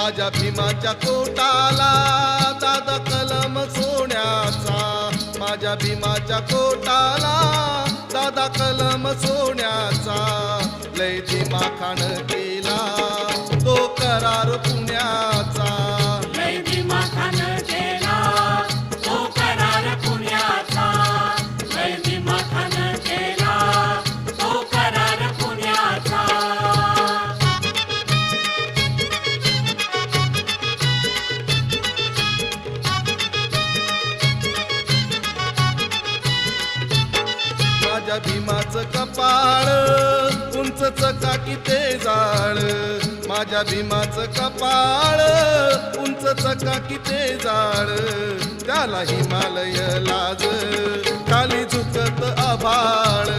माझ्या भीमाच्या कोटाला दादा कलम सोन्याचा, माझ्या भीमाच्या कोटाला दादा कलम सोन्याचा, लय दिमाखान केला तो करार पुण्याचा, लय दिमाखान केला तो करार पुण्याचा, लय दिमाखान केला तो करार पुण्याचा. माझ्या भीमाचं कपाळ उंच चकाकी ते जाळ, माझ्या भीमाचं कपाळ उंच चकाकी ते जाळ, त्याला हिमालय लाज खाली झुकत आभाळ.